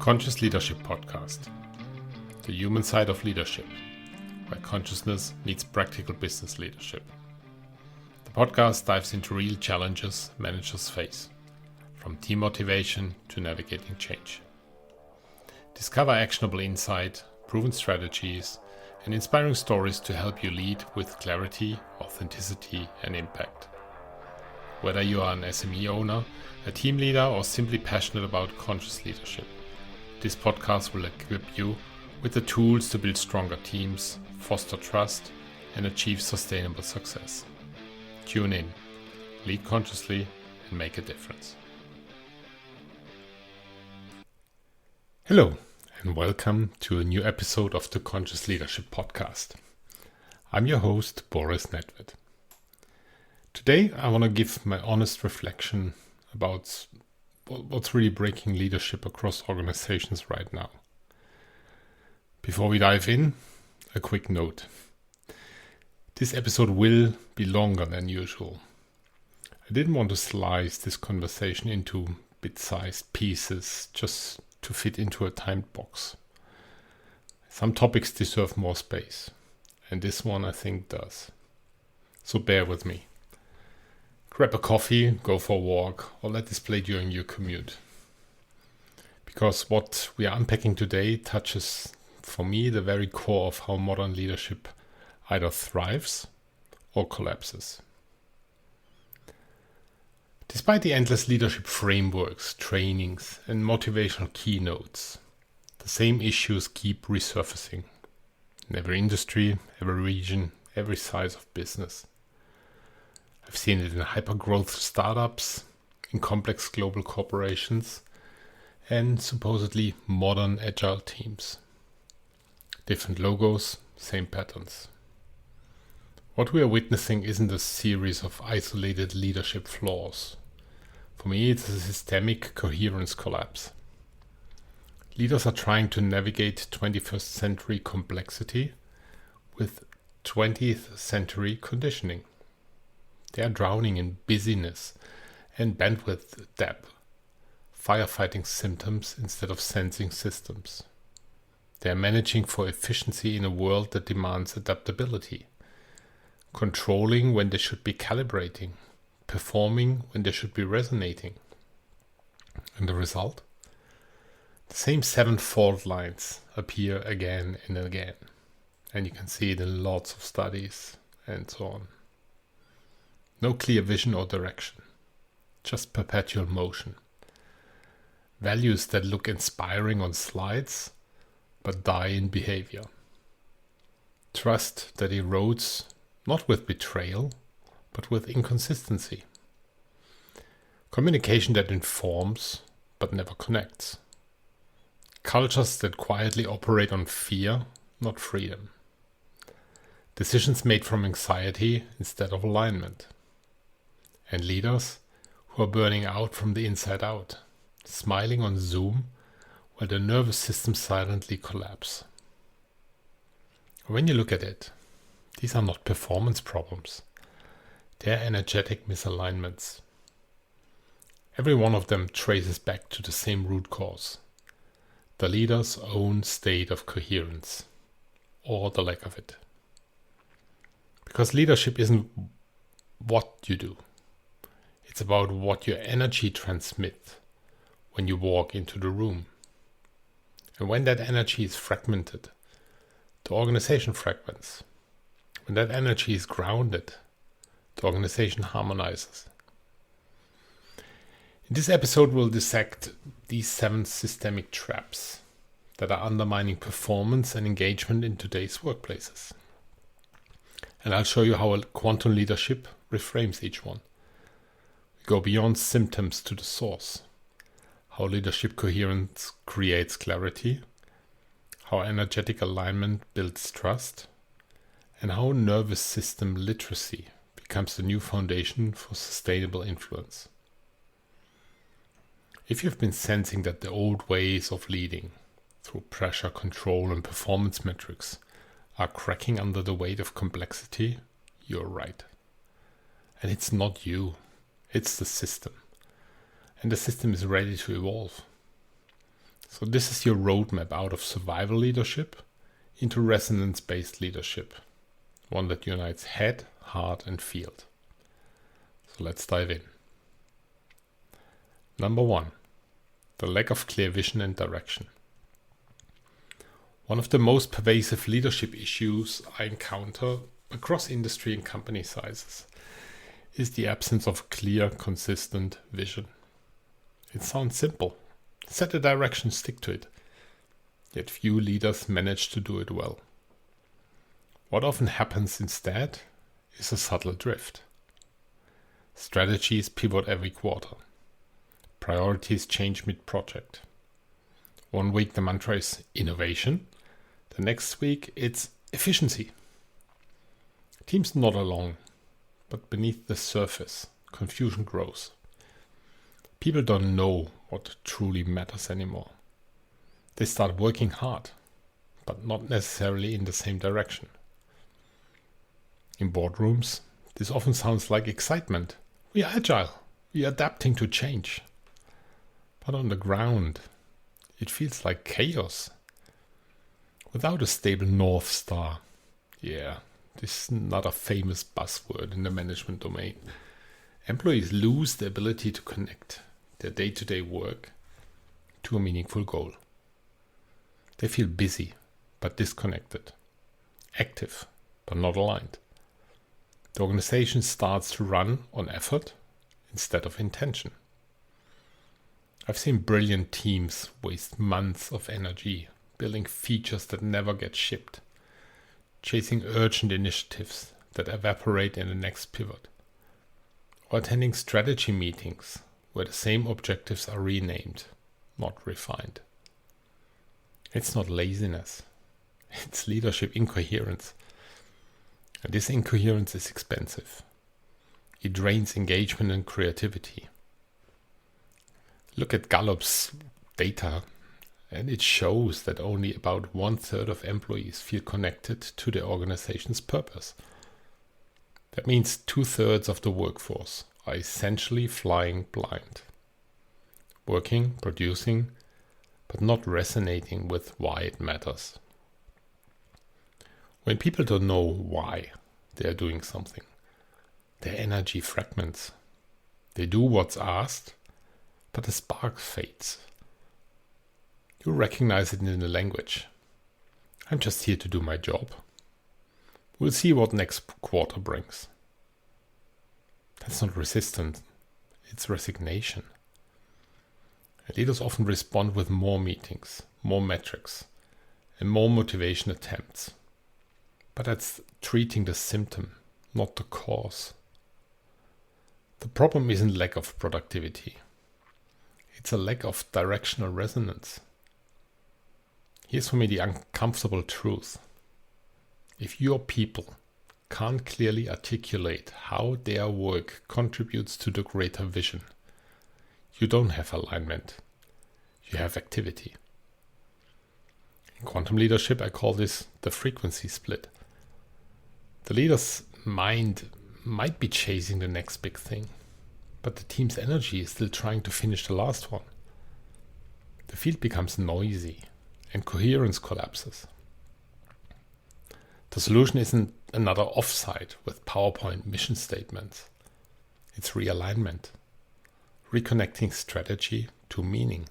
Conscious Leadership Podcast, the human side of leadership, where consciousness meets practical business leadership. The podcast dives into real challenges managers face, from team motivation to navigating change. Discover actionable insight, proven strategies, and inspiring stories to help you lead with clarity, authenticity, and impact. Whether you are an SME owner, a team leader, or simply passionate about conscious leadership, this podcast will equip you with the tools to build stronger teams, foster trust, and achieve sustainable success. Tune in, lead consciously, and make a difference. Hello, and welcome to a new episode of the Conscious Leadership Podcast. I'm your host, Boris Nedved. Today, I want to give my honest reflection about what's really breaking leadership across organizations right now. Before we dive in, a quick note. This episode will be longer than usual. I didn't want to slice this conversation into bit-sized pieces just to fit into a timed box. Some topics deserve more space, and this one I think does. So bear with me. Grab a coffee, go for a walk, or let this play during your commute. Because what we are unpacking today touches, for me, the very core of how modern leadership either thrives or collapses. Despite the endless leadership frameworks, trainings, and motivational keynotes, the same issues keep resurfacing in every industry, every region, every size of business. I've seen it in hyper-growth startups, in complex global corporations, and supposedly modern agile teams. Different logos, same patterns. What we are witnessing isn't a series of isolated leadership flaws. For me, it's a systemic coherence collapse. Leaders are trying to navigate 21st century complexity with 20th century conditioning. They are drowning in busyness and bandwidth depth, firefighting symptoms instead of sensing systems. They are managing for efficiency in a world that demands adaptability, controlling when they should be calibrating, performing when they should be resonating. And the result? The same 7 fault lines appear again and again. And you can see it in lots of studies and so on. No clear vision or direction, just perpetual motion. Values that look inspiring on slides, but die in behavior. Trust that erodes not with betrayal, but with inconsistency. Communication that informs, but never connects. Cultures that quietly operate on fear, not freedom. Decisions made from anxiety instead of alignment. And leaders who are burning out from the inside out, smiling on Zoom while the nervous system silently collapse. When you look at it, these are not performance problems. They are energetic misalignments. Every one of them traces back to the same root cause, the leader's own state of coherence, or the lack of it. Because leadership isn't what you do. It's about what your energy transmits when you walk into the room. And when that energy is fragmented, the organization fragments. When that energy is grounded, the organization harmonizes. In this episode, we'll dissect these 7 systemic traps that are undermining performance and engagement in today's workplaces. And I'll show you how a quantum leadership reframes each one. Go beyond symptoms to the source. How leadership coherence creates clarity. How energetic alignment builds trust. And how nervous system literacy becomes the new foundation for sustainable influence. If you've been sensing that the old ways of leading, through pressure, control, and performance metrics, are cracking under the weight of complexity, you're right. And it's not you. It's the system. And the system is ready to evolve. So this is your roadmap out of survival leadership into resonance-based leadership, one that unites head, heart, and field. So let's dive in. Number 1, the lack of clear vision and direction. One of the most pervasive leadership issues I encounter across industry and company sizes is the absence of clear, consistent vision. It sounds simple. Set a direction, stick to it. Yet few leaders manage to do it well. What often happens instead is a subtle drift. Strategies pivot every quarter. Priorities change mid-project. One week the mantra is innovation. The next week it's efficiency. Teams nod along, but beneath the surface, confusion grows. People don't know what truly matters anymore. They start working hard, but not necessarily in the same direction. In boardrooms, this often sounds like excitement. We are agile. We are adapting to change. But on the ground, it feels like chaos. Without a stable North Star. Yeah, this is not a famous buzzword in the management domain. Employees lose the ability to connect their day-to-day work to a meaningful goal. They feel busy but disconnected, active but not aligned. The organization starts to run on effort instead of intention. I've seen brilliant teams waste months of energy building features that never get shipped, chasing urgent initiatives that evaporate in the next pivot, or attending strategy meetings where the same objectives are renamed, not refined. It's not laziness, it's leadership incoherence. And this incoherence is expensive. It drains engagement and creativity. Look at Gallup's data, and it shows that only about 1/3 of employees feel connected to their organization's purpose. That means 2/3 of the workforce are essentially flying blind, working, producing, but not resonating with why it matters. When people don't know why they are doing something, their energy fragments. They do what's asked, but the spark fades. You recognize it in the language. I'm just here to do my job. We'll see what next quarter brings. That's not resistance, it's resignation. And leaders often respond with more meetings, more metrics, and more motivation attempts. But that's treating the symptom, not the cause. The problem isn't lack of productivity. It's a lack of directional resonance. Here's for me the uncomfortable truth. If your people can't clearly articulate how their work contributes to the greater vision, you don't have alignment. You have activity. In quantum leadership, I call this the frequency split. The leader's mind might be chasing the next big thing, but the team's energy is still trying to finish the last one. The field becomes noisy and coherence collapses. The solution isn't another offsite with PowerPoint mission statements. It's realignment, reconnecting strategy to meaning.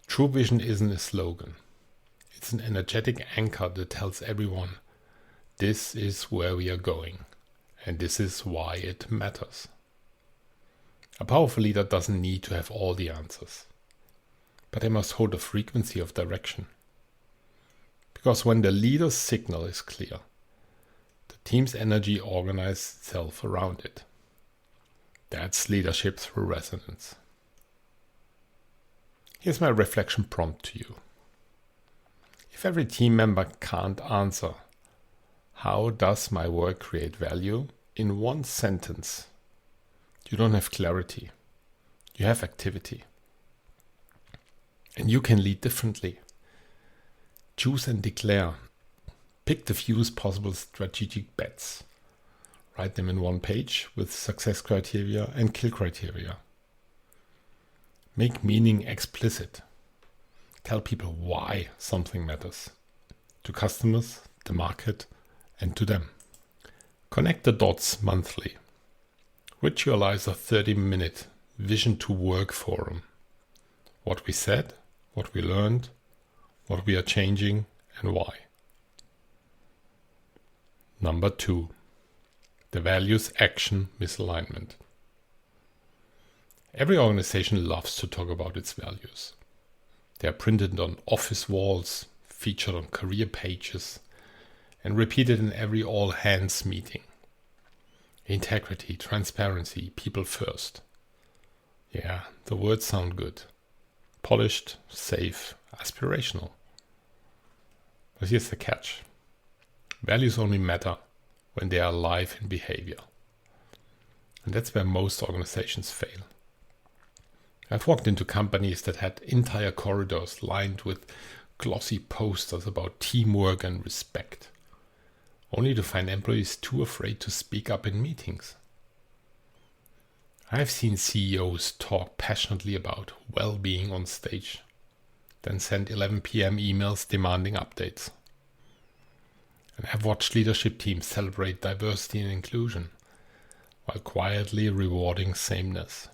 True vision isn't a slogan. It's an energetic anchor that tells everyone, this is where we are going, and this is why it matters. A powerful leader doesn't need to have all the answers, but they must hold a frequency of direction. Because when the leader's signal is clear, the team's energy organizes itself around it. That's leadership through resonance. Here's my reflection prompt to you. If every team member can't answer, how does my work create value? In one sentence, you don't have clarity. You have activity. And you can lead differently. Choose and declare. Pick the fewest possible strategic bets. Write them in one page with success criteria and kill criteria. Make meaning explicit. Tell people why something matters. To customers, the market, and to them. Connect the dots monthly. Ritualize a 30-minute vision to work forum. What we said, what we learned, what we are changing, and why. Number 2. The values action misalignment. Every organization loves to talk about its values. They are printed on office walls, featured on career pages, and repeated in every all-hands meeting. Integrity, transparency, people first. Yeah, the words sound good. Polished, safe, aspirational. But here's the catch. Values only matter when they are alive in behavior. And that's where most organizations fail. I've walked into companies that had entire corridors lined with glossy posters about teamwork and respect, only to find employees too afraid to speak up in meetings. I've seen CEOs talk passionately about well-being on stage, then send 11 p.m. emails demanding updates. And I've watched leadership teams celebrate diversity and inclusion, while quietly rewarding sameness.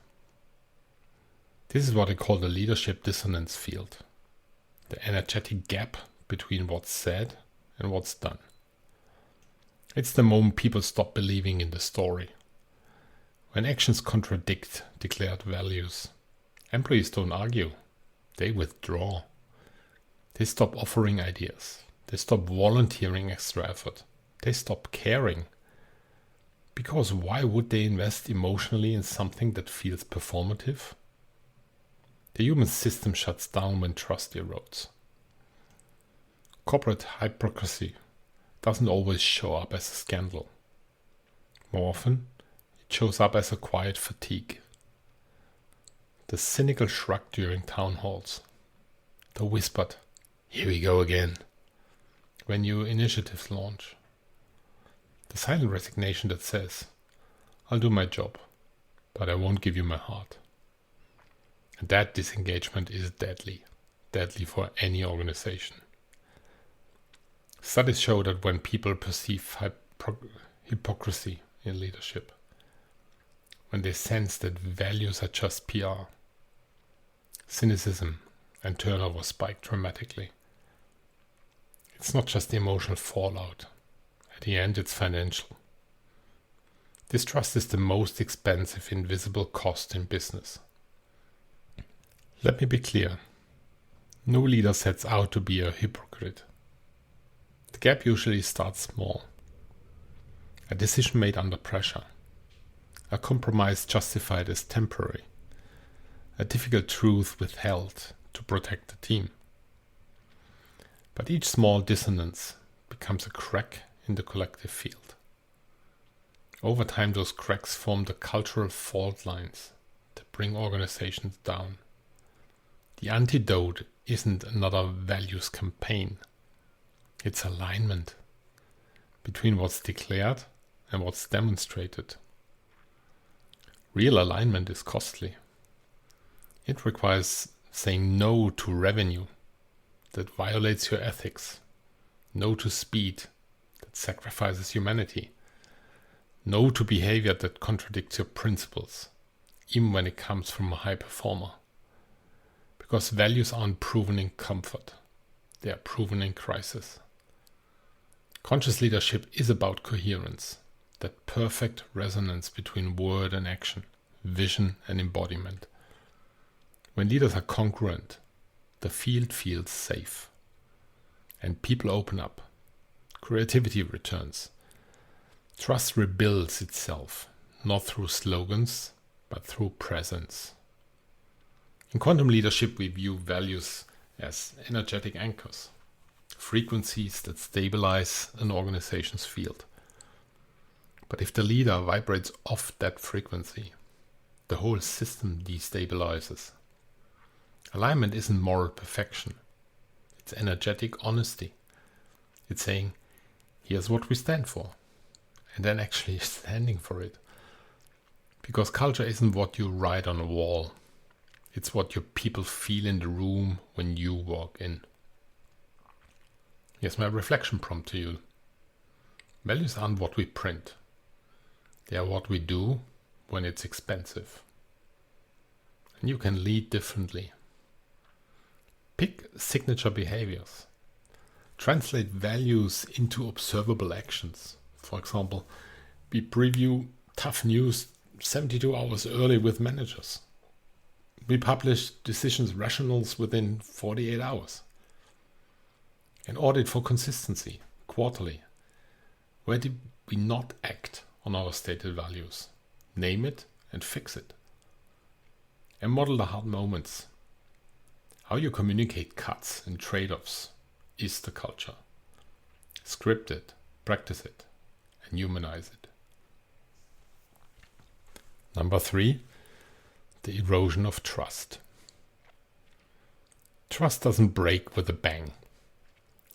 This is what I call the leadership dissonance field, the energetic gap between what's said and what's done. It's the moment people stop believing in the story. When actions contradict declared values, employees don't argue, they withdraw. They stop offering ideas. They stop volunteering extra effort. They stop caring. Because why would they invest emotionally in something that feels performative? The human system shuts down when trust erodes. Corporate hypocrisy doesn't always show up as a scandal. More often, it shows up as a quiet fatigue. The cynical shrug during town halls. The whispered, "Here we go again," when new initiatives launch. The silent resignation that says, "I'll do my job, but I won't give you my heart." And that disengagement is deadly for any organization. Studies show that when people perceive hypocrisy in leadership, when they sense that values are just PR, cynicism and turnover spike dramatically. It's not just the emotional fallout. At the end, it's financial. Distrust is the most expensive invisible cost in business. Let me be clear. No leader sets out to be a hypocrite. The gap usually starts small. A decision made under pressure. A compromise justified as temporary. A difficult truth withheld to protect the team. But each small dissonance becomes a crack in the collective field. Over time, those cracks form the cultural fault lines that bring organizations down. The antidote isn't another values campaign. It's alignment between what's declared and what's demonstrated. Real alignment is costly. It requires saying no to revenue that violates your ethics, no to speed that sacrifices humanity, no to behavior that contradicts your principles, even when it comes from a high performer. Because values aren't proven in comfort, they are proven in crisis. Conscious leadership is about coherence, that perfect resonance between word and action, vision and embodiment. When leaders are congruent, the field feels safe, and people open up. Creativity returns. Trust rebuilds itself, not through slogans, but through presence. In quantum leadership, we view values as energetic anchors, frequencies that stabilize an organization's field. But if the leader vibrates off that frequency, the whole system destabilizes. Alignment isn't moral perfection. It's energetic honesty. It's saying, here's what we stand for, and then actually standing for it. Because culture isn't what you write on a wall. It's what your people feel in the room when you walk in. Here's my reflection prompt to you. Values aren't what we print. They are what we do when it's expensive. And you can lead differently. Pick signature behaviors. Translate values into observable actions. For example, we preview tough news 72 hours early with managers. We publish decisions rationals within 48 hours. And audit for consistency, quarterly. Where did we not act on our stated values? Name it and fix it. And model the hard moments. How you communicate cuts and trade-offs is the culture. Script it, practice it, and humanize it. Number 3, the erosion of trust. Trust doesn't break with a bang.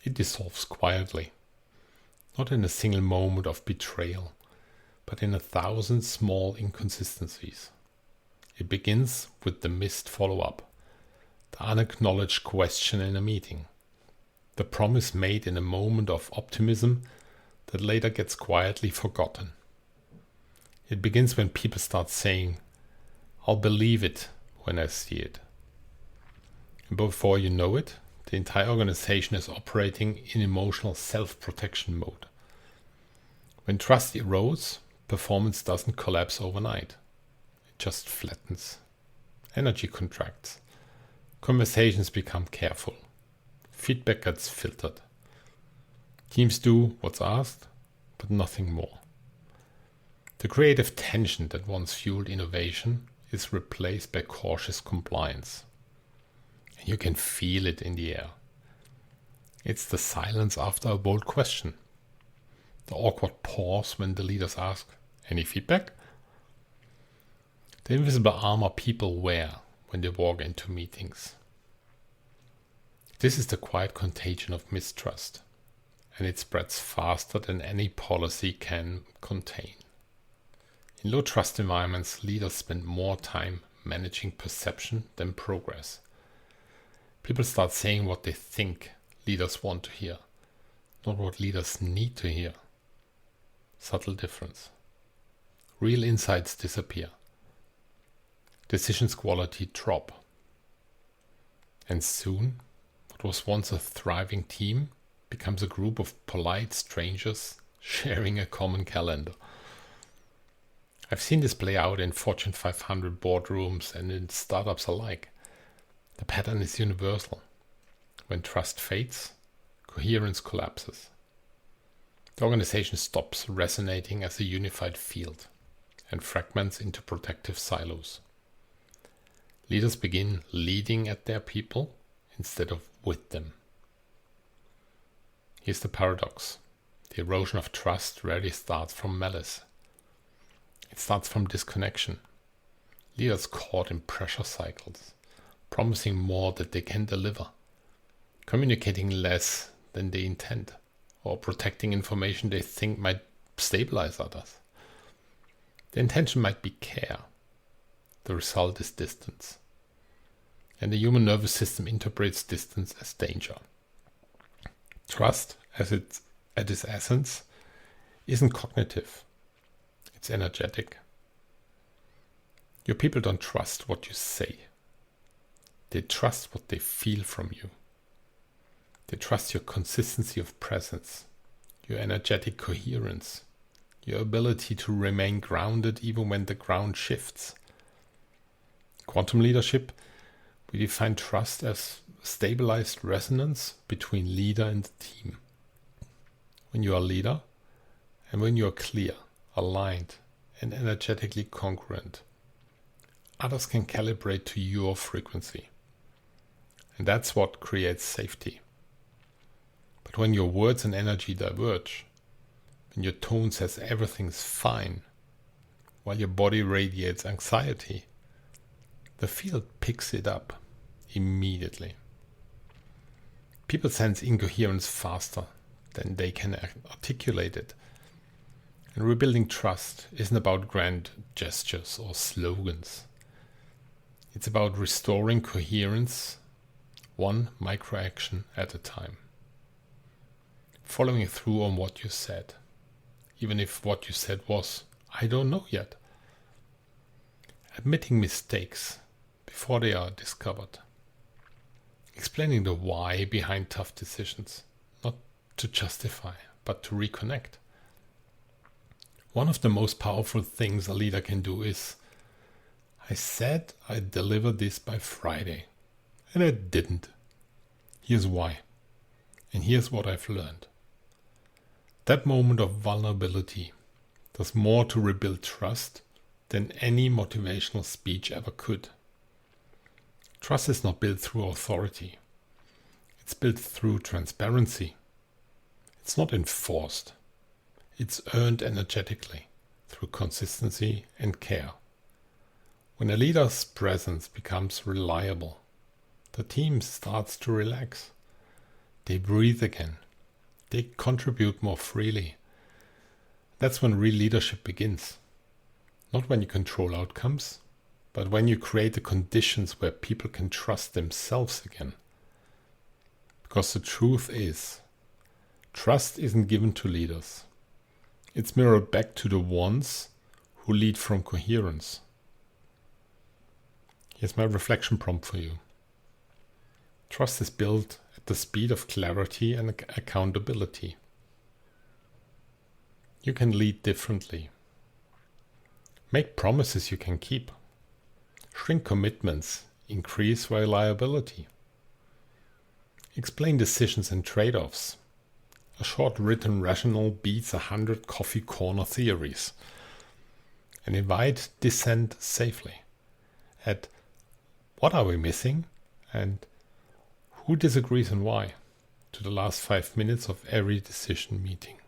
It dissolves quietly. Not in a single moment of betrayal, but in 1,000 small inconsistencies. It begins with the missed follow-up, the unacknowledged question in a meeting, the promise made in a moment of optimism that later gets quietly forgotten. It begins when people start saying, "I'll believe it when I see it." And before you know it, the entire organization is operating in emotional self-protection mode. When trust erodes, performance doesn't collapse overnight. It just flattens. Energy contracts. Conversations become careful. Feedback gets filtered. Teams do what's asked, but nothing more. The creative tension that once fueled innovation is replaced by cautious compliance. And you can feel it in the air. It's the silence after a bold question. The awkward pause when the leaders ask, "Any feedback?" The invisible armor people wear when they walk into meetings. This is the quiet contagion of mistrust, and it spreads faster than any policy can contain. In low trust environments, leaders spend more time managing perception than progress. People start saying what they think leaders want to hear, not what leaders need to hear. Subtle difference. Real insights disappear. Decisions quality drop. And soon, what was once a thriving team becomes a group of polite strangers sharing a common calendar. I've seen this play out in Fortune 500 boardrooms and in startups alike. The pattern is universal. When trust fades, coherence collapses. The organization stops resonating as a unified field and fragments into protective silos. Leaders begin leading at their people instead of with them. Here's the paradox. The erosion of trust rarely starts from malice. It starts from disconnection. Leaders caught in pressure cycles, promising more than they can deliver, communicating less than they intend, or protecting information they think might stabilize others. The intention might be care. The result is distance. And the human nervous system interprets distance as danger. Trust, at its essence, isn't cognitive. It's energetic. Your people don't trust what you say. They trust what they feel from you. They trust your consistency of presence, your energetic coherence, your ability to remain grounded even when the ground shifts. Quantum leadership, we define trust as stabilized resonance between leader and the team. When you are leader and when you are clear, aligned, and energetically congruent, others can calibrate to your frequency. And that's what creates safety. But when your words and energy diverge, when your tone says everything's fine, while your body radiates anxiety, the field picks it up immediately. People sense incoherence faster than they can articulate it. And rebuilding trust isn't about grand gestures or slogans. It's about restoring coherence, one micro-action at a time. Following through on what you said, even if what you said was, "I don't know yet." Admitting mistakes before they are discovered. Explaining the why behind tough decisions, not to justify, but to reconnect. One of the most powerful things a leader can do is, "I said I'd deliver this by Friday, and I didn't. Here's why, and here's what I've learned." That moment of vulnerability does more to rebuild trust than any motivational speech ever could. Trust is not built through authority. It's built through transparency. It's not enforced. It's earned energetically through consistency and care. When a leader's presence becomes reliable, the team starts to relax. They breathe again. They contribute more freely. That's when real leadership begins. Not when you control outcomes, but when you create the conditions where people can trust themselves again. Because the truth is, trust isn't given to leaders. It's mirrored back to the ones who lead from coherence. Here's my reflection prompt for you. Trust is built at the speed of clarity and accountability. You can lead differently. Make promises you can keep. Shrink commitments, increase reliability. Explain decisions and trade-offs. A short written rationale beats 100 coffee corner theories. And invite dissent safely. At what are we missing? And who disagrees and why? To the last 5 minutes of every decision meeting.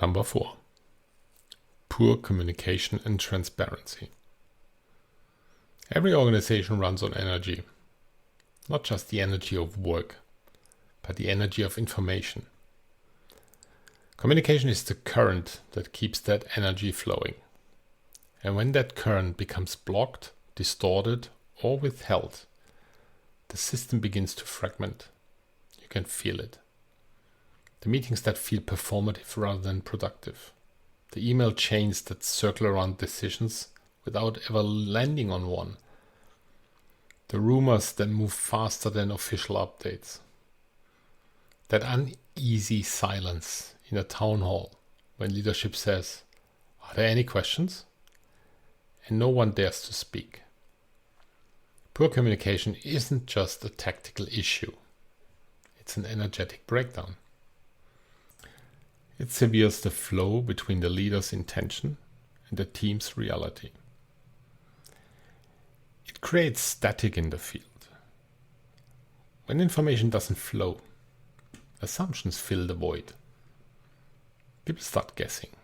Number 4. Poor communication and transparency. Every organization runs on energy. Not just the energy of work, but the energy of information. Communication is the current that keeps that energy flowing. And when that current becomes blocked, distorted, or withheld, the system begins to fragment. You can feel it. The meetings that feel performative rather than productive. The email chains that circle around decisions without ever landing on one. The rumors that move faster than official updates. That uneasy silence in a town hall when leadership says, "Are there any questions?" And no one dares to speak. Poor communication isn't just a tactical issue. It's an energetic breakdown. It severs the flow between the leader's intention and the team's reality. It creates static in the field. When information doesn't flow, assumptions fill the void. People start guessing.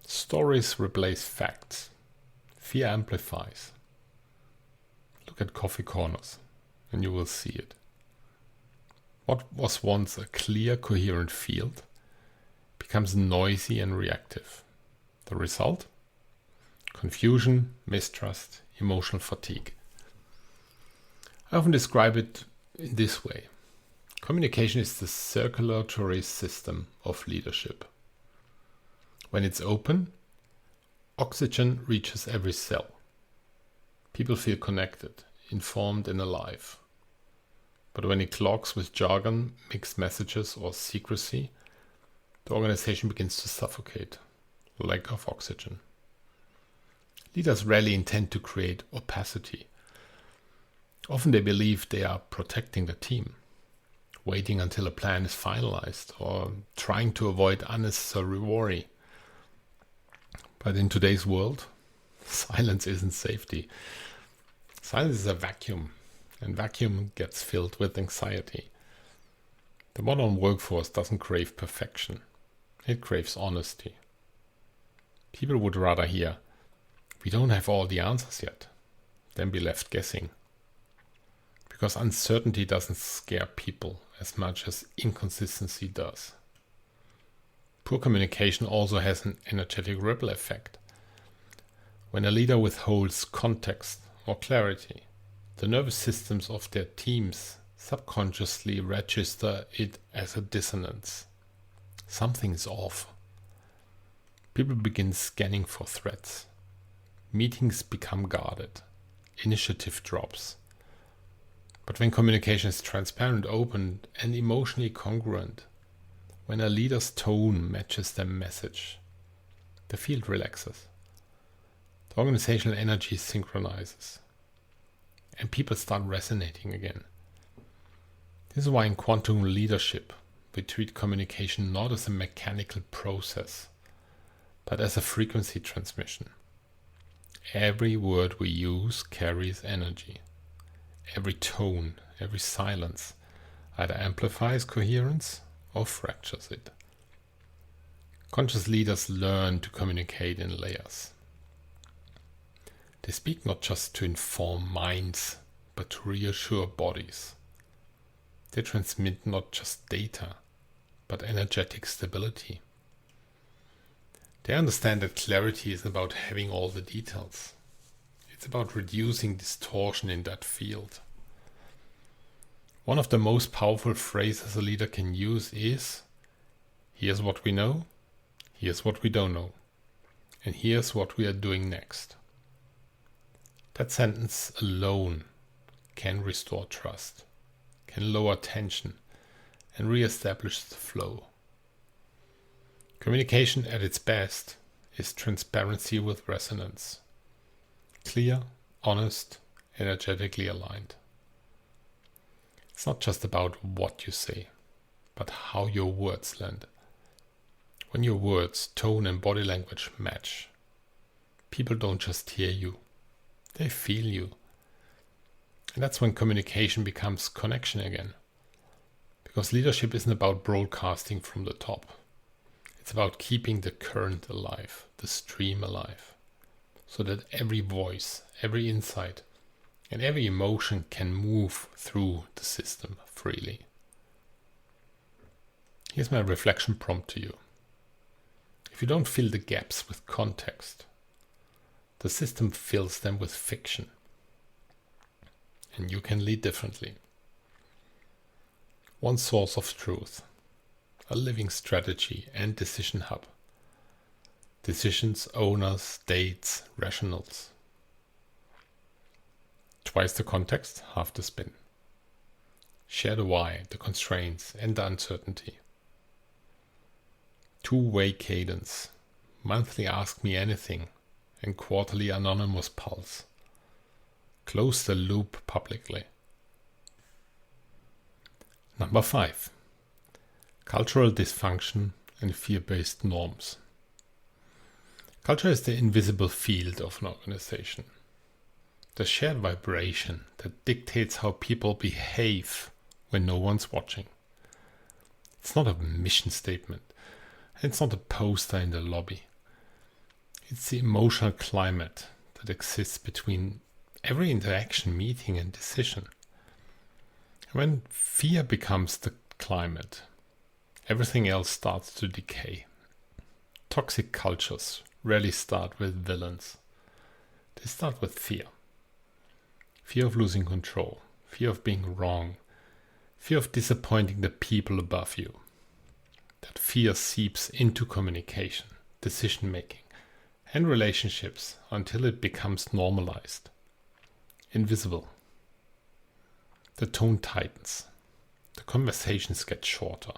Stories replace facts. Fear amplifies. Look at coffee corners and you will see it. What was once a clear, coherent field becomes noisy and reactive. The result? Confusion, mistrust, emotional fatigue. I often describe it in this way. Communication is the circulatory system of leadership. When it's open, oxygen reaches every cell. People feel connected, informed, and alive. But when it clogs with jargon, mixed messages, or secrecy, the organization begins to suffocate. Lack of oxygen. Leaders rarely intend to create opacity. Often they believe they are protecting the team, waiting until a plan is finalized, or trying to avoid unnecessary worry. But in today's world, silence isn't safety. Silence is a vacuum, and vacuum gets filled with anxiety. The modern workforce doesn't crave perfection. It craves honesty. People would rather hear, "We don't have all the answers yet," than be left guessing. Because uncertainty doesn't scare people as much as inconsistency does. Poor communication also has an energetic ripple effect. When a leader withholds context or clarity. The nervous systems of their teams subconsciously register it as a dissonance. Something is off. People begin scanning for threats. Meetings become guarded. Initiative drops. But when communication is transparent, open, and emotionally congruent, when a leader's tone matches their message, the field relaxes. The organizational energy synchronizes. And people start resonating again. This is why in quantum leadership, we treat communication not as a mechanical process, but as a frequency transmission. Every word we use carries energy. Every tone, every silence either amplifies coherence or fractures it. Conscious leaders learn to communicate in layers. They speak not just to inform minds, but to reassure bodies. They transmit not just data, but energetic stability. They understand that clarity isn't about having all the details. It's about reducing distortion in that field. One of the most powerful phrases a leader can use is, here's what we know, here's what we don't know, and here's what we are doing next. That sentence alone can restore trust, can lower tension, and re-establish the flow. Communication at its best is transparency with resonance. Clear, honest, energetically aligned. It's not just about what you say, but how your words land. When your words, tone, and body language match, people don't just hear you, they feel you. And that's when communication becomes connection again. Because leadership isn't about broadcasting from the top. It's about keeping the current alive, the stream alive, so that every voice, every insight, and every emotion can move through the system freely. Here's my reflection prompt to you. If you don't fill the gaps with context, the system fills them with fiction. And you can lead differently. One source of truth, a living strategy and decision hub. Decisions, owners, dates, rationals. Twice the context, half the spin. Share the why, the constraints, and the uncertainty. Two-way cadence, monthly ask me anything, and quarterly anonymous pulse. Close the loop publicly. Number 5. Cultural dysfunction and fear-based norms. Culture is the invisible field of an organization. The shared vibration that dictates how people behave when no one's watching. It's not a mission statement. It's not a poster in the lobby. It's the emotional climate that exists between every interaction, meeting, and decision. When fear becomes the climate, everything else starts to decay. Toxic cultures rarely start with villains. They start with fear. Fear of losing control, fear of being wrong, fear of disappointing the people above you. That fear seeps into communication, decision making, and relationships until it becomes normalized, invisible. The tone tightens, the conversations get shorter,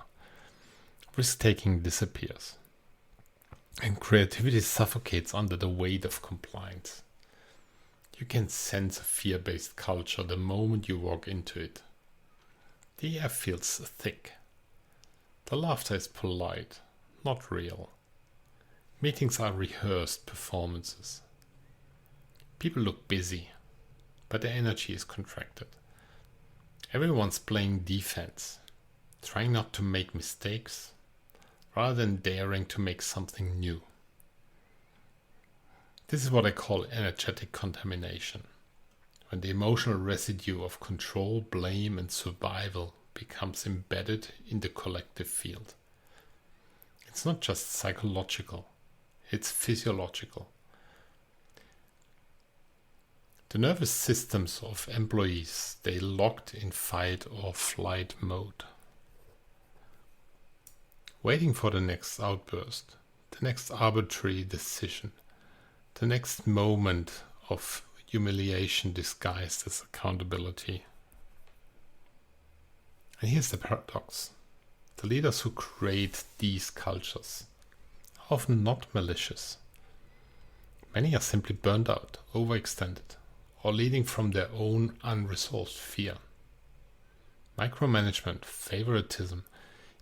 risk-taking disappears, and creativity suffocates under the weight of compliance. You can sense a fear-based culture the moment you walk into it. The air feels thick. The laughter is polite, not real. Meetings are rehearsed performances. People look busy, but their energy is contracted. Everyone's playing defense, trying not to make mistakes, rather than daring to make something new. This is what I call energetic contamination, when the emotional residue of control, blame, and survival becomes embedded in the collective field. It's not just psychological, it's physiological. The nervous systems of employees stay locked in fight or flight mode, waiting for the next outburst, the next arbitrary decision, the next moment of humiliation disguised as accountability. And here's the paradox. The leaders who create these cultures are often not malicious. Many are simply burned out, overextended, or leading from their own unresolved fear. Micromanagement, favoritism,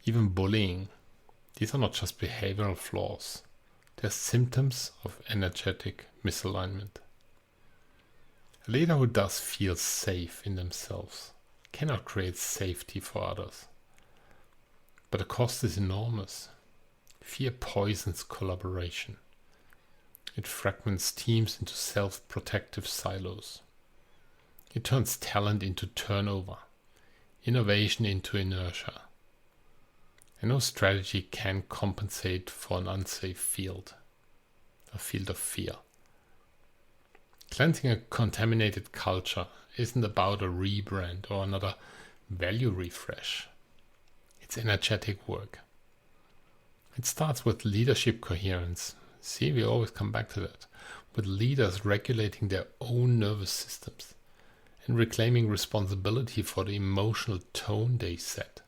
even bullying, these are not just behavioral flaws. They're symptoms of energetic misalignment. A leader who does feel safe in themselves cannot create safety for others. But the cost is enormous. Fear poisons collaboration. It fragments teams into self-protective silos. It turns talent into turnover, innovation into inertia. And no strategy can compensate for an unsafe field, a field of fear. Cleansing a contaminated culture isn't about a rebrand or another value refresh. It's energetic work. It starts with leadership coherence. See, we always come back to that. With leaders regulating their own nervous systems and reclaiming responsibility for the emotional tone they set.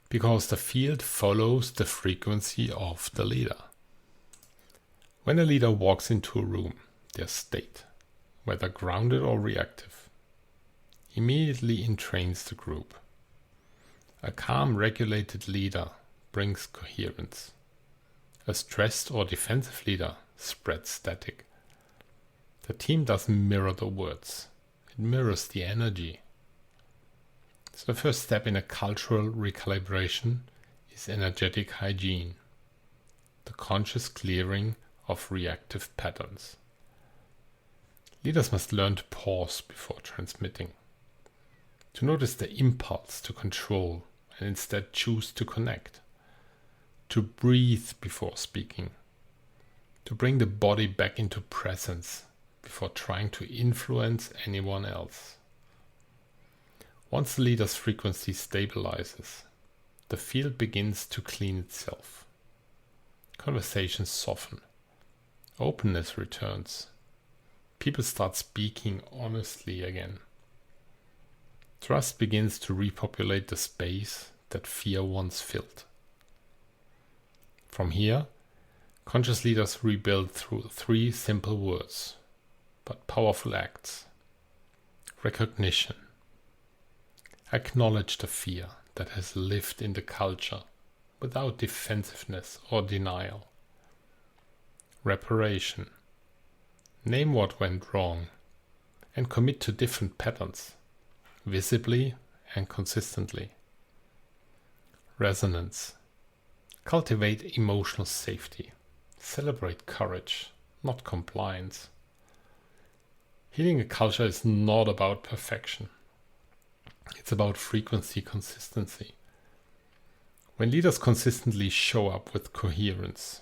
Because the field follows the frequency of the leader. When a leader walks into a room, their state, whether grounded or reactive, immediately entrains the group. A calm, regulated leader brings coherence. A stressed or defensive leader spreads static. The team doesn't mirror the words, it mirrors the energy. So the first step in a cultural recalibration is energetic hygiene, the conscious clearing of reactive patterns. Leaders must learn to pause before transmitting, to notice the impulse to control and instead choose to connect, to breathe before speaking, to bring the body back into presence before trying to influence anyone else. Once the leader's frequency stabilizes, the field begins to clean itself. Conversations soften. Openness returns. People start speaking honestly again. Trust begins to repopulate the space that fear once filled. From here, conscious leaders rebuild through 3 simple words, but powerful acts. Recognition. Acknowledge the fear that has lived in the culture without defensiveness or denial. Reparation. Name what went wrong and commit to different patterns, visibly and consistently. Resonance. Cultivate emotional safety. Celebrate courage, not compliance. Healing a culture is not about perfection. It's about frequency consistency. When leaders consistently show up with coherence,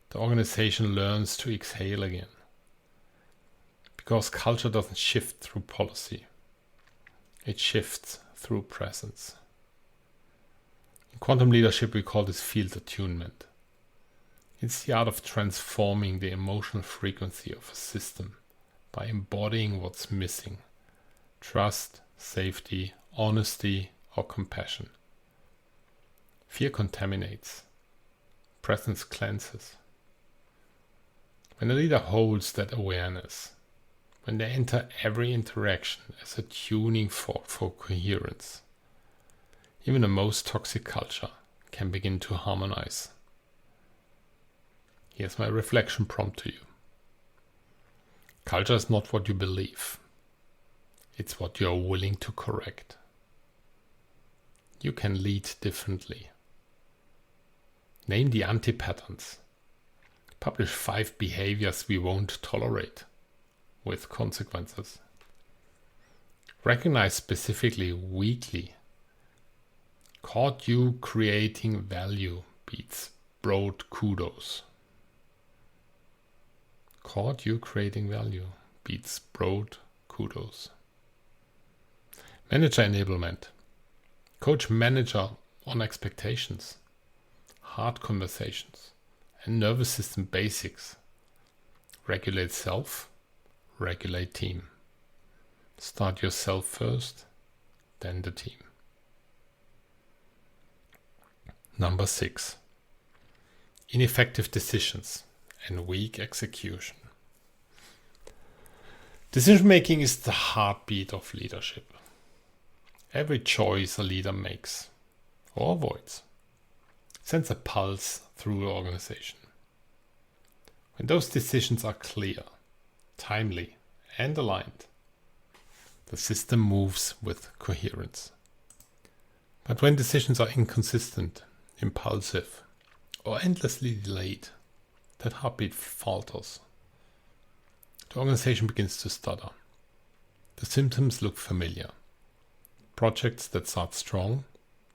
the organization learns to exhale again. Because culture doesn't shift through policy. It shifts through presence. In quantum leadership, we call this field attunement. It's the art of transforming the emotional frequency of a system by embodying what's missing: trust, safety, honesty, or compassion. Fear contaminates. Presence cleanses. When a leader holds that awareness, when they enter every interaction as a tuning fork for coherence, even the most toxic culture can begin to harmonize. Here's my reflection prompt to you. Culture is not what you believe. It's what you are willing to correct. You can lead differently. Name the anti-patterns. Publish 5 behaviors we won't tolerate, with consequences. Recognize specifically weekly. Caught you creating value beats broad kudos. Caught you creating value beats broad kudos. Manager enablement. Coach manager on expectations, hard conversations, and nervous system basics. Regulate self, regulate team. Start yourself first, then the team. Number 6. Ineffective decisions and weak execution. Decision making is the heartbeat of leadership. Every choice a leader makes or avoids sends a pulse through the organization. When those decisions are clear, timely, and aligned, the system moves with coherence. But when decisions are inconsistent, impulsive, or endlessly delayed, that heartbeat falters. The organization begins to stutter. The symptoms look familiar. Projects that start strong,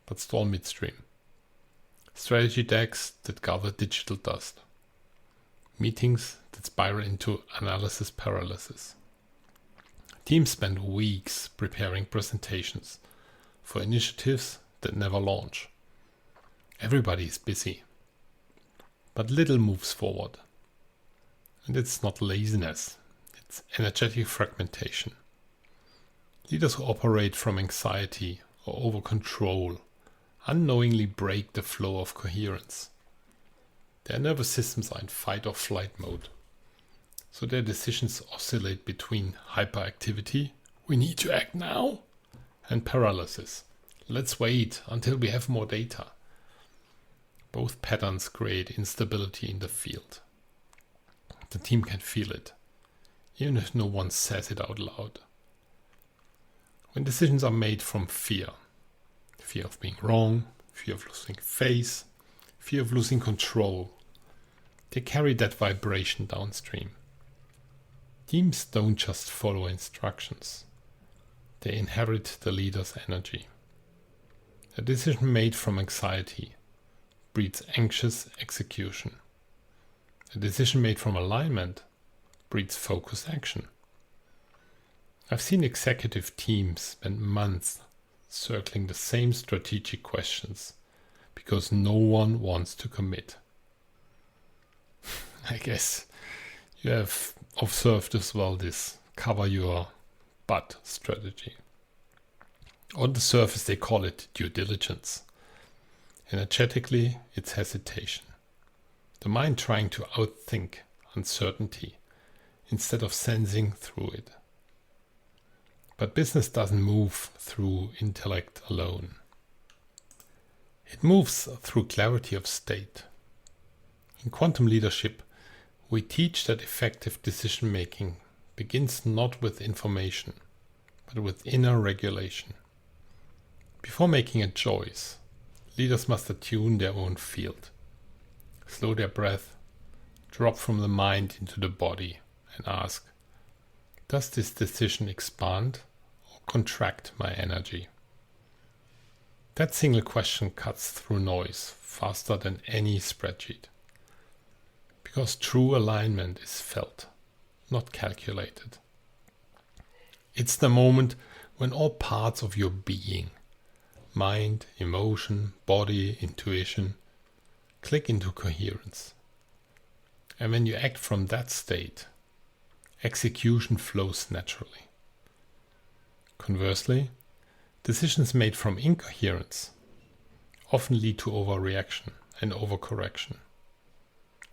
but stall midstream. Strategy decks that gather digital dust. Meetings that spiral into analysis paralysis. Teams spend weeks preparing presentations for initiatives that never launch. Everybody is busy, but little moves forward. And it's not laziness, it's energetic fragmentation. Leaders who operate from anxiety or over control unknowingly break the flow of coherence. Their nervous systems are in fight or flight mode, so their decisions oscillate between hyperactivity, we need to act now, and paralysis, let's wait until we have more data. Both patterns create instability in the field. The team can feel it, even if no one says it out loud. When decisions are made from fear of being wrong, fear of losing face, fear of losing control, they carry that vibration downstream. Teams don't just follow instructions. They inherit the leader's energy. A decision made from anxiety breeds anxious execution. A decision made from alignment breeds focused action. I've seen executive teams spend months circling the same strategic questions because no one wants to commit. I guess you have observed as well this cover your butt strategy. On the surface they call it due diligence. Energetically it's hesitation. The mind trying to outthink uncertainty instead of sensing through it. But business doesn't move through intellect alone. It moves through clarity of state. In quantum leadership, we teach that effective decision making begins not with information, but with inner regulation. Before making a choice, leaders must attune their own field, slow their breath, drop from the mind into the body, and ask, does this decision expand or contract my energy? That single question cuts through noise faster than any spreadsheet. Because true alignment is felt, not calculated. It's the moment when all parts of your being, mind, emotion, body, intuition, click into coherence. And when you act from that state, execution flows naturally. Conversely, decisions made from incoherence often lead to overreaction and overcorrection.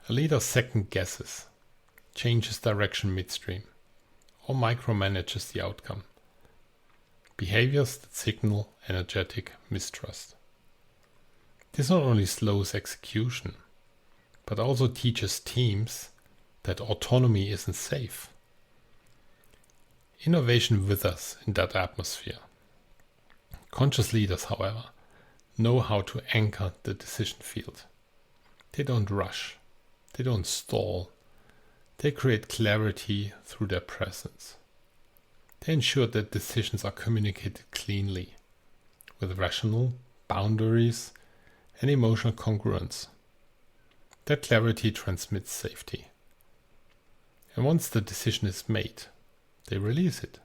A leader second guesses, changes direction midstream, or micromanages the outcome. Behaviors that signal energetic mistrust. This not only slows execution, but also teaches teams that autonomy isn't safe. Innovation withers in that atmosphere. Conscious leaders, however, know how to anchor the decision field. They don't rush. They don't stall. They create clarity through their presence. They ensure that decisions are communicated cleanly, with rational boundaries and emotional congruence. That clarity transmits safety. And once the decision is made, they release it.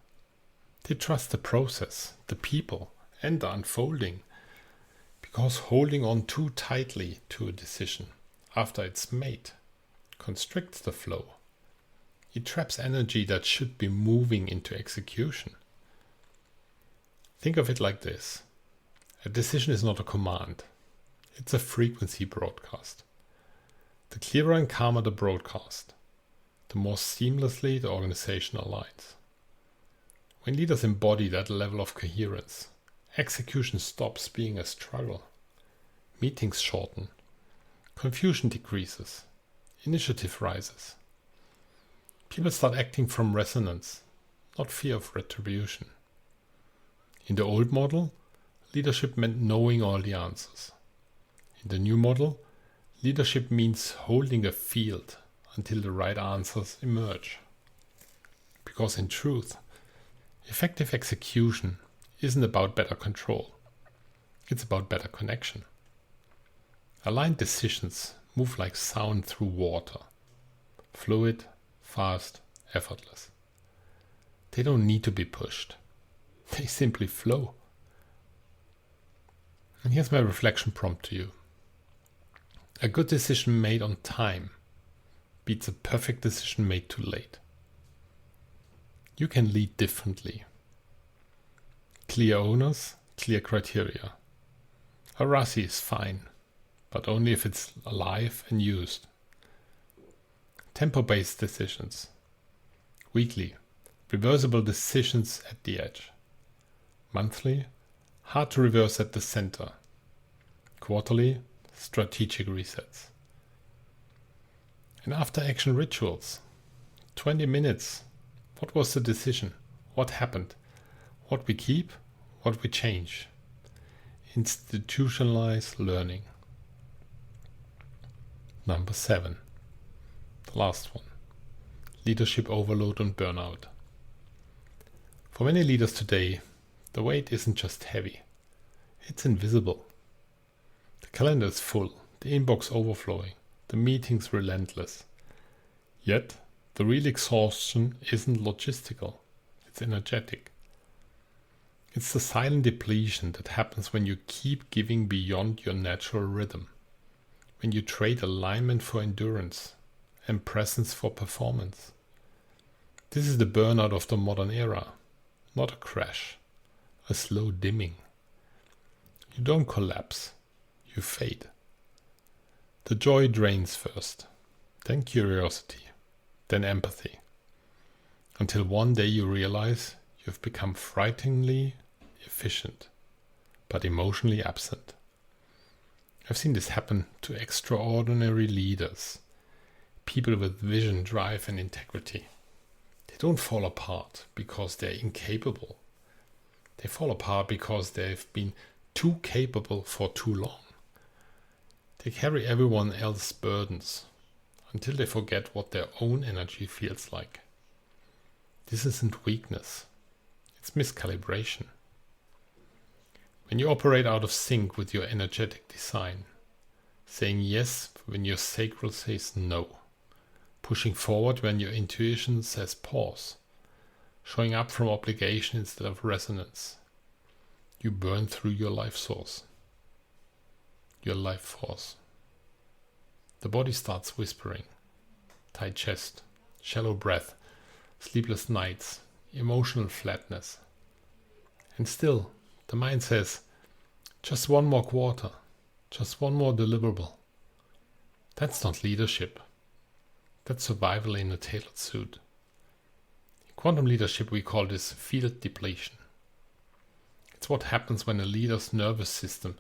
They trust the process, the people, and the unfolding. Because holding on too tightly to a decision after it's made constricts the flow. It traps energy that should be moving into execution. Think of it like this. A decision is not a command. It's a frequency broadcast. The clearer and calmer the broadcast, the more seamlessly the organization aligns. When leaders embody that level of coherence, execution stops being a struggle. Meetings shorten. Confusion decreases. Initiative rises. People start acting from resonance, not fear of retribution. In the old model, leadership meant knowing all the answers. In the new model, leadership means holding a field until the right answers emerge. Because in truth, effective execution isn't about better control. It's about better connection. Aligned decisions move like sound through water. Fluid, fast, effortless. They don't need to be pushed. They simply flow. And here's my reflection prompt to you. A good decision made on time beats a perfect decision made too late. You can lead differently. Clear owners, clear criteria. Hierarchy is fine, but only if it's alive and used. Tempo-based decisions. Weekly, reversible decisions at the edge. Monthly, hard to reverse at the center. Quarterly, strategic resets. And after action rituals. 20 minutes. What was the decision? What happened? What we keep? What we change? Institutionalize learning. Number 7. The last one. Leadership overload and burnout. For many leaders today, the weight isn't just heavy. It's invisible. The calendar is full, the inbox overflowing, the meetings relentless. Yet, the real exhaustion isn't logistical, it's energetic. It's the silent depletion that happens when you keep giving beyond your natural rhythm, when you trade alignment for endurance and presence for performance. This is the burnout of the modern era, not a crash, a slow dimming. You don't collapse, you fade. The joy drains first, then curiosity, then empathy, until one day you realize you've become frighteningly efficient, but emotionally absent. I've seen this happen to extraordinary leaders, people with vision, drive, and integrity. They don't fall apart because they're incapable. They fall apart because they've been too capable for too long. They carry everyone else's burdens until they forget what their own energy feels like. This isn't weakness. It's miscalibration. When you operate out of sync with your energetic design, saying yes when your sacral says no, pushing forward when your intuition says pause, showing up from obligation instead of resonance, you burn through your life source, your life force. The body starts whispering, tight chest, shallow breath, sleepless nights, emotional flatness. And still, the mind says, just one more quarter, just one more deliverable. That's not leadership. That's survival in a tailored suit. In quantum leadership, we call this field depletion. It's what happens when a leader's nervous system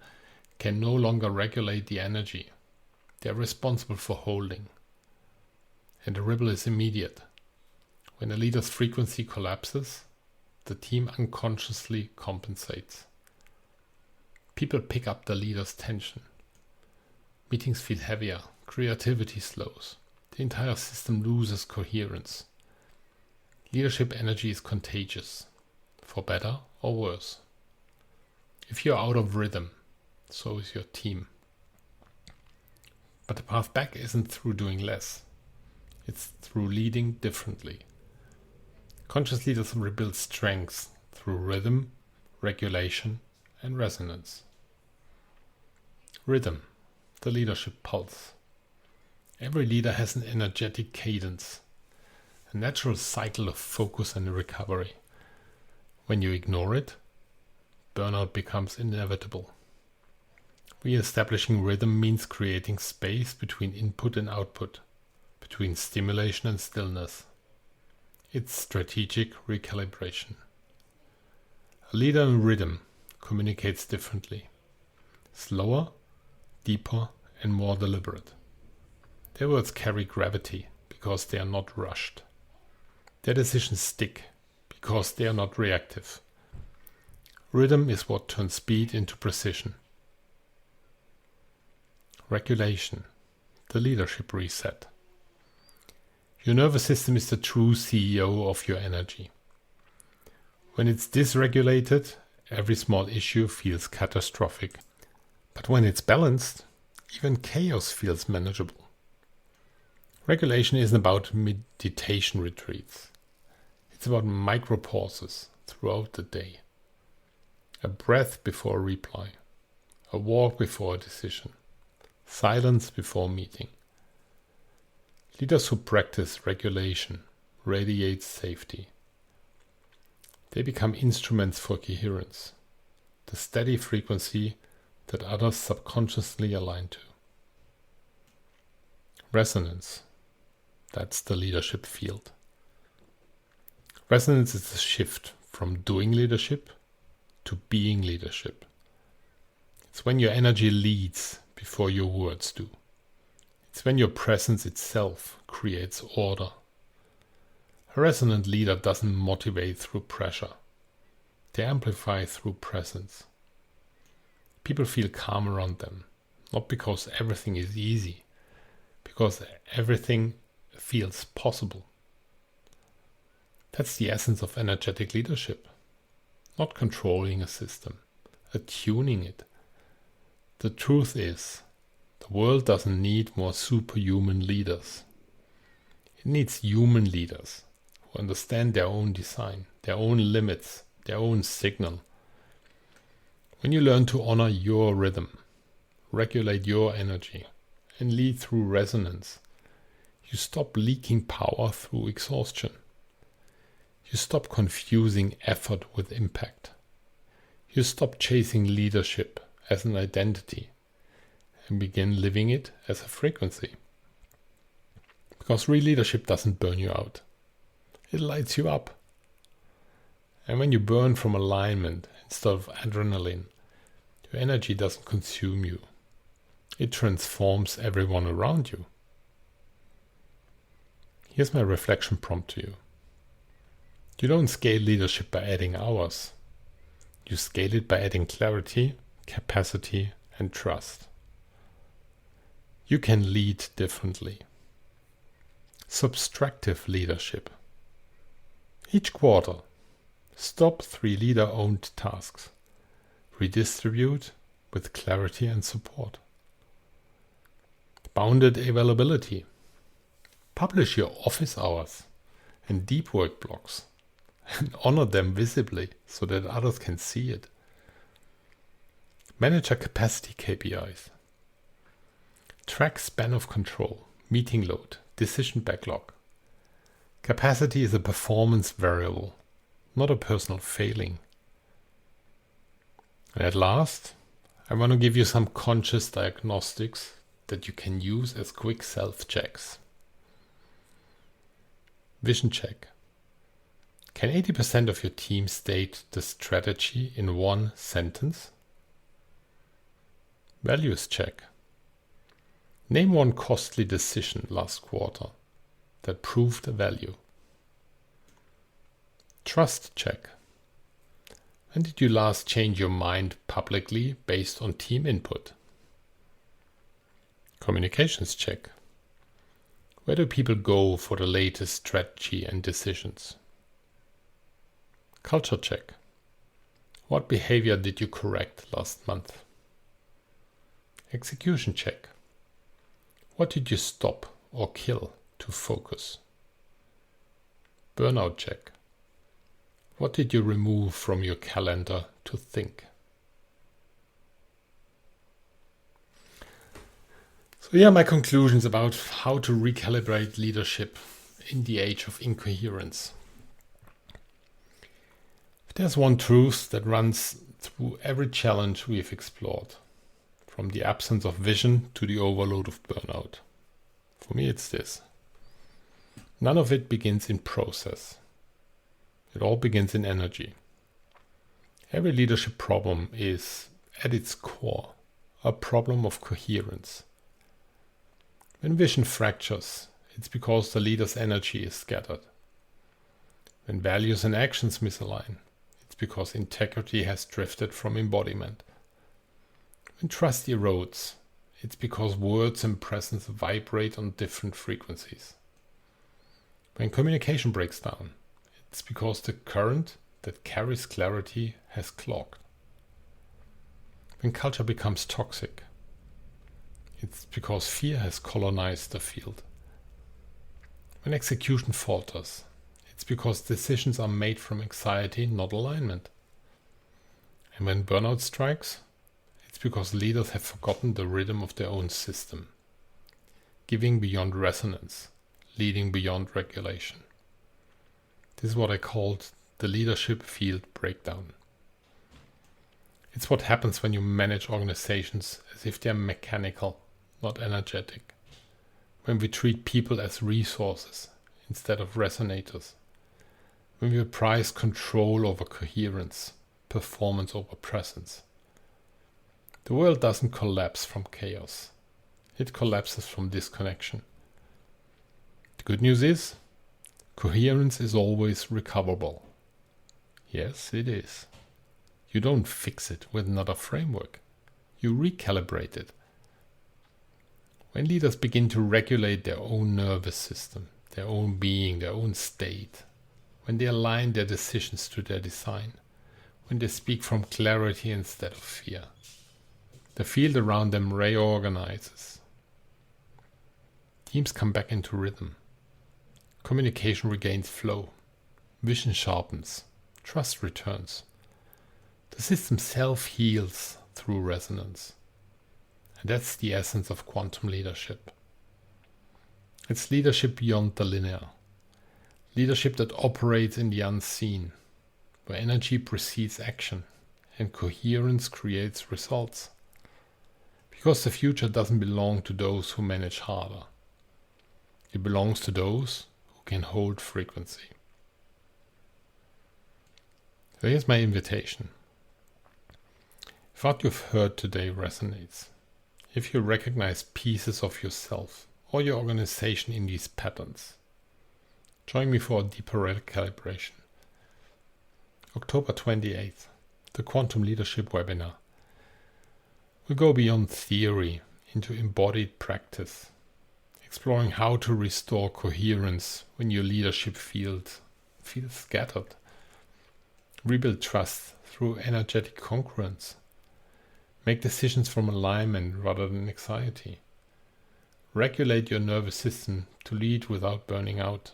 can no longer regulate the energy they're responsible for holding. And the ripple is immediate. When a leader's frequency collapses, the team unconsciously compensates. People pick up the leader's tension. Meetings feel heavier, creativity slows, the entire system loses coherence. Leadership energy is contagious, for better or worse. If you're out of rhythm, so is your team. But the path back isn't through doing less. It's through leading differently. Conscious leaders rebuild strengths through rhythm, regulation, and resonance. Rhythm, the leadership pulse. Every leader has an energetic cadence, a natural cycle of focus and recovery. When you ignore it, burnout becomes inevitable. Re-establishing rhythm means creating space between input and output, between stimulation and stillness. It's strategic recalibration. A leader in rhythm communicates differently, slower, deeper, and more deliberate. Their words carry gravity because they are not rushed. Their decisions stick because they are not reactive. Rhythm is what turns speed into precision. Regulation, the leadership reset. Your nervous system is the true CEO of your energy. When it's dysregulated, every small issue feels catastrophic. But when it's balanced, even chaos feels manageable. Regulation isn't about meditation retreats. It's about micro pauses throughout the day. A breath before a reply. A walk before a decision. Silence before a meeting. Leaders who practice regulation radiate safety. They become instruments for coherence, the steady frequency that others subconsciously align to. Resonance, that's the leadership field. Resonance is the shift from doing leadership to being leadership. It's when your energy leads before your words do. It's when your presence itself creates order. A resonant leader doesn't motivate through pressure. They amplify through presence. People feel calm around them, not because everything is easy, because everything feels possible. That's the essence of energetic leadership. Not controlling a system, attuning it. The truth is, the world doesn't need more superhuman leaders. It needs human leaders who understand their own design, their own limits, their own signal. When you learn to honor your rhythm, regulate your energy, and lead through resonance, you stop leaking power through exhaustion. You stop confusing effort with impact. You stop chasing leadership as an identity and begin living it as a frequency. Because real leadership doesn't burn you out. It lights you up. And when you burn from alignment instead of adrenaline, your energy doesn't consume you. It transforms everyone around you. Here's my reflection prompt to you. You don't scale leadership by adding hours. You scale it by adding clarity, capacity, and trust. You can lead differently. Subtractive leadership. Each quarter, stop 3 leader-owned tasks. Redistribute with clarity and support. Bounded availability. Publish your office hours and deep work blocks and honor them visibly so that others can see it. Manager capacity KPIs. Track span of control, meeting load, decision backlog. Capacity is a performance variable, not a personal failing. And at last, I want to give you some conscious diagnostics that you can use as quick self-checks. Vision check. Can 80% of your team state the strategy in one sentence? Values check. Name one costly decision last quarter that proved a value. Trust check. When did you last change your mind publicly based on team input? Communications check. Where do people go for the latest strategy and decisions? Culture check. What behavior did you correct last month? Execution check. What did you stop or kill to focus. Burnout check. What did you remove from your calendar to think? So here are my conclusions about how to recalibrate leadership in the age of incoherence. There's one truth that runs through every challenge we have explored, from the absence of vision to the overload of burnout. For me, it's this. None of it begins in process. It all begins in energy. Every leadership problem is, at its core, a problem of coherence. When vision fractures, it's because the leader's energy is scattered. When values and actions misalign, it's because integrity has drifted from embodiment. When trust erodes, it's because words and presence vibrate on different frequencies. When communication breaks down, it's because the current that carries clarity has clogged. When culture becomes toxic, it's because fear has colonized the field. When execution falters, it's because decisions are made from anxiety, not alignment. And when burnout strikes, it's because leaders have forgotten the rhythm of their own system, giving beyond resonance, leading beyond regulation. This is what I called the leadership field breakdown. It's what happens when you manage organizations as if they're mechanical, not energetic. When we treat people as resources instead of resonators. When we prize control over coherence, performance over presence. The world doesn't collapse from chaos. It collapses from disconnection. The good news is, coherence is always recoverable. Yes, it is. You don't fix it with another framework. You recalibrate it. When leaders begin to regulate their own nervous system, their own being, their own state, when they align their decisions to their design, when they speak from clarity instead of fear, the field around them reorganizes. Teams come back into rhythm. Communication regains flow. Vision sharpens. Trust returns. The system self-heals through resonance. And that's the essence of quantum leadership. It's leadership beyond the linear. Leadership that operates in the unseen, where energy precedes action and coherence creates results. Because the future doesn't belong to those who manage harder. It belongs to those who can hold frequency. So here's my invitation. If what you've heard today resonates, if you recognize pieces of yourself or your organization in these patterns, join me for a deeper calibration. October 28th, the Quantum Leadership webinar. We'll go beyond theory into embodied practice, exploring how to restore coherence when your leadership field feels scattered. Rebuild trust through energetic congruence. Make decisions from alignment rather than anxiety. Regulate your nervous system to lead without burning out.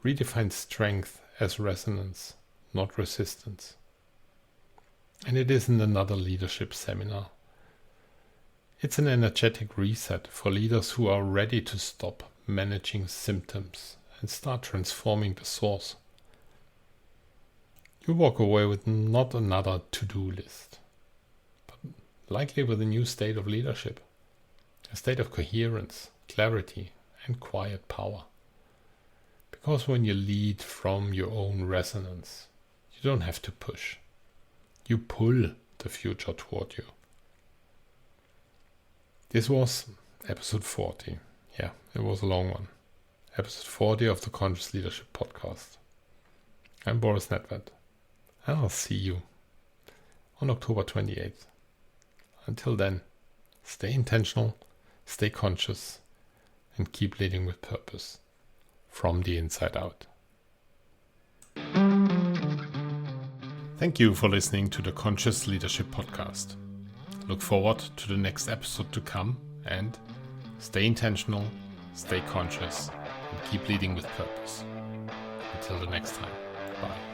Redefine strength as resonance, not resistance. And it isn't another leadership seminar. It's an energetic reset for leaders who are ready to stop managing symptoms and start transforming the source. You walk away with not another to-do list, but likely with a new state of leadership, a state of coherence, clarity, and quiet power. Because when you lead from your own resonance, you don't have to push. You pull the future toward you. This was episode 40. Yeah, it was a long one. Episode 40 of the Conscious Leadership Podcast. I'm Boris Nedved, and I'll see you on October 28th. Until then, stay intentional, stay conscious, and keep leading with purpose from the inside out. Thank you for listening to the Conscious Leadership Podcast. Look forward to the next episode to come and stay intentional, stay conscious, and keep leading with purpose. Until the next time, bye.